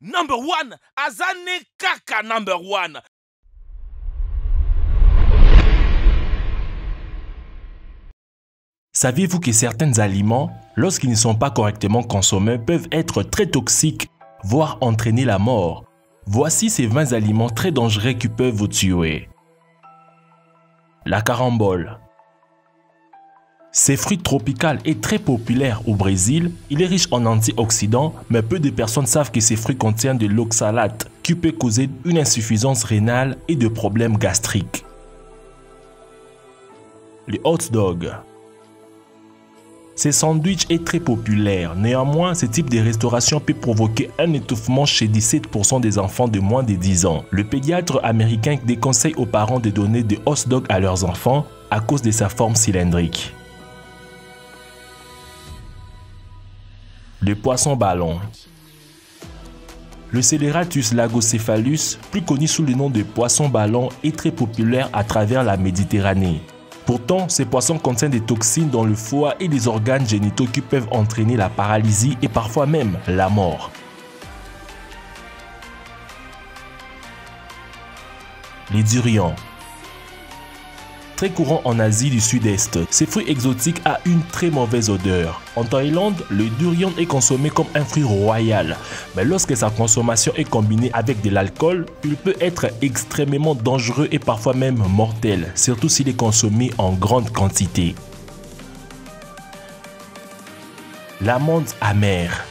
Number one, Azane Kaka number one. Saviez-vous que certains aliments, lorsqu'ils ne sont pas correctement consommés, peuvent être très toxiques, voire entraîner la mort? Voici ces 20 aliments très dangereux qui peuvent vous tuer. La carambole. Ce fruit tropical est très populaire au Brésil. Il est riche en antioxydants, mais peu de personnes savent que ces fruits contiennent de l'oxalate, qui peut causer une insuffisance rénale et des problèmes gastriques. Les hot dogs. Ce sandwich est très populaire. Néanmoins, ce type de restauration peut provoquer un étouffement chez 17% des enfants de moins de 10 ans. Le pédiatre américain déconseille aux parents de donner des hot dogs à leurs enfants à cause de sa forme cylindrique. Le poisson ballon. Le Scélératus lagocéphalus, plus connu sous le nom de poisson ballon, est très populaire à travers la Méditerranée. Pourtant, ces poissons contiennent des toxines dans le foie et les organes génitaux qui peuvent entraîner la paralysie et parfois même la mort. Les durians. Très courant en Asie du Sud-Est, ces fruits exotiques ont une très mauvaise odeur. En Thaïlande, le durian est consommé comme un fruit royal, mais lorsque sa consommation est combinée avec de l'alcool, il peut être extrêmement dangereux et parfois même mortel, surtout s'il est consommé en grande quantité. L'amande amère.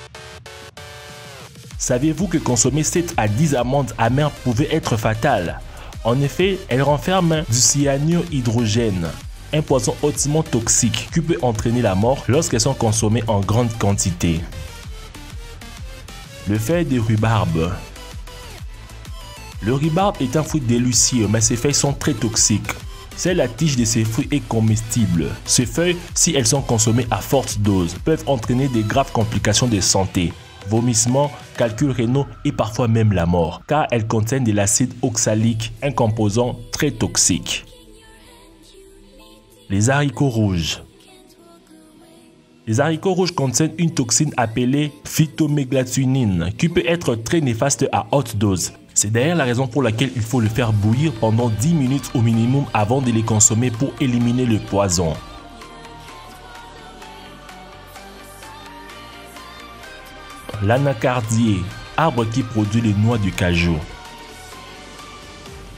Saviez-vous que consommer 7 à 10 amandes amères pouvait être fatal? En effet, elles renferment du cyanure hydrogène, un poison hautement toxique qui peut entraîner la mort lorsqu'elles sont consommées en grande quantité. Le feuille de rhubarbe. Le rhubarbe est un fruit délicieux, mais ses feuilles sont très toxiques. Seule la tige de ces fruits est comestible. Ces feuilles, si elles sont consommées à forte dose, peuvent entraîner de graves complications de santé. Vomissements, calculs rénaux et parfois même la mort, car elles contiennent de l'acide oxalique, un composant très toxique. Les haricots rouges. Les haricots rouges contiennent une toxine appelée phytoméglatunine, qui peut être très néfaste à haute dose. C'est d'ailleurs la raison pour laquelle il faut le faire bouillir pendant 10 minutes au minimum avant de les consommer pour éliminer le poison. L'anacardier, arbre qui produit les noix de cajou.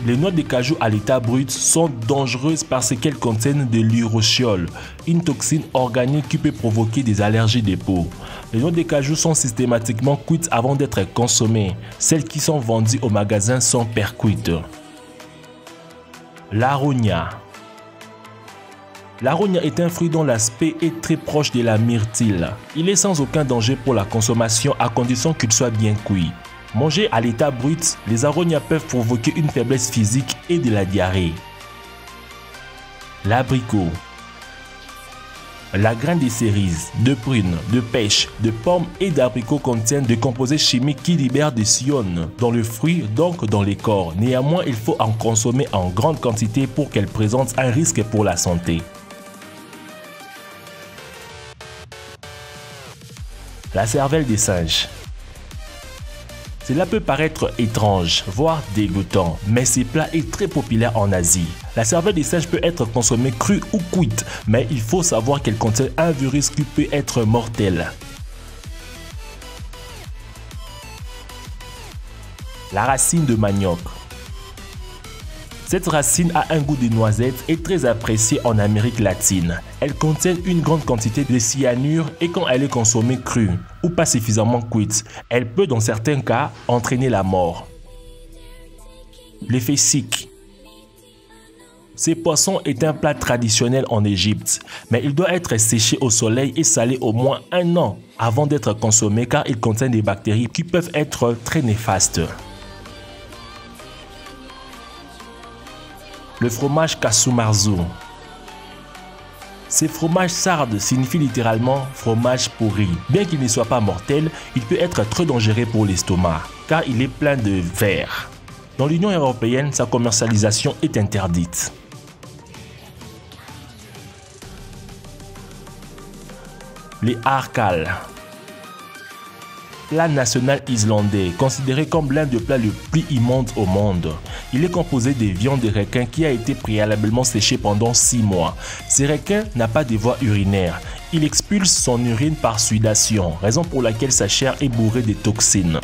Les noix de cajou à l'état brut sont dangereuses parce qu'elles contiennent de l'uroshiol, une toxine organique qui peut provoquer des allergies de peau. Les noix de cajou sont systématiquement cuites avant d'être consommées. Celles qui sont vendues au magasin sont percuites. L'aronia. L'aronia est un fruit dont l'aspect est très proche de la myrtille. Il est sans aucun danger pour la consommation à condition qu'il soit bien cuit. Mangés à l'état brut, les aronias peuvent provoquer une faiblesse physique et de la diarrhée. L'abricot. La graine de cerises, de prunes, de pêche, de pommes et d'abricots contiennent des composés chimiques qui libèrent des siones dans le fruit, donc dans les corps. Néanmoins, il faut en consommer en grande quantité pour qu'elles présentent un risque pour la santé. La cervelle des singes. Cela peut paraître étrange, voire dégoûtant, mais ce plat est très populaire en Asie. La cervelle des singes peut être consommée crue ou cuite, mais il faut savoir qu'elle contient un virus qui peut être mortel. La racine de manioc. Cette racine a un goût de noisette et très appréciée en Amérique latine. Elle contient une grande quantité de cyanure et quand elle est consommée crue ou pas suffisamment cuite, elle peut dans certains cas entraîner la mort. Les fessiques. Ce poisson est un plat traditionnel en Égypte, mais il doit être séché au soleil et salé au moins 1 an avant d'être consommé car il contient des bactéries qui peuvent être très néfastes. Le fromage Kasumarzu. Ce fromage sarde signifie littéralement fromage pourri. Bien qu'il ne soit pas mortel, il peut être très dangereux pour l'estomac, car il est plein de fer. Dans l'Union européenne, sa commercialisation est interdite. Les arcales. plat national islandais, considéré comme l'un des plats les plus immondes au monde. Il est composé de viande de requin qui a été préalablement séchée pendant 6 mois. Ce requin n'a pas de voie urinaire. Il expulse son urine par sudation, raison pour laquelle sa chair est bourrée de toxines.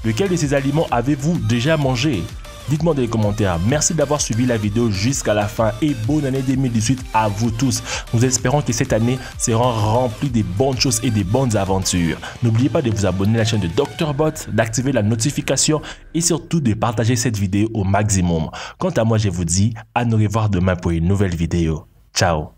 Lequel de ces aliments avez-vous déjà mangé? Dites-moi dans les commentaires. Merci d'avoir suivi la vidéo jusqu'à la fin et bonne année 2018 à vous tous. Nous espérons que cette année sera remplie de bonnes choses et de bonnes aventures. N'oubliez pas de vous abonner à la chaîne de Dr Bot, d'activer la notification et surtout de partager cette vidéo au maximum. Quant à moi, je vous dis à nous revoir demain pour une nouvelle vidéo. Ciao.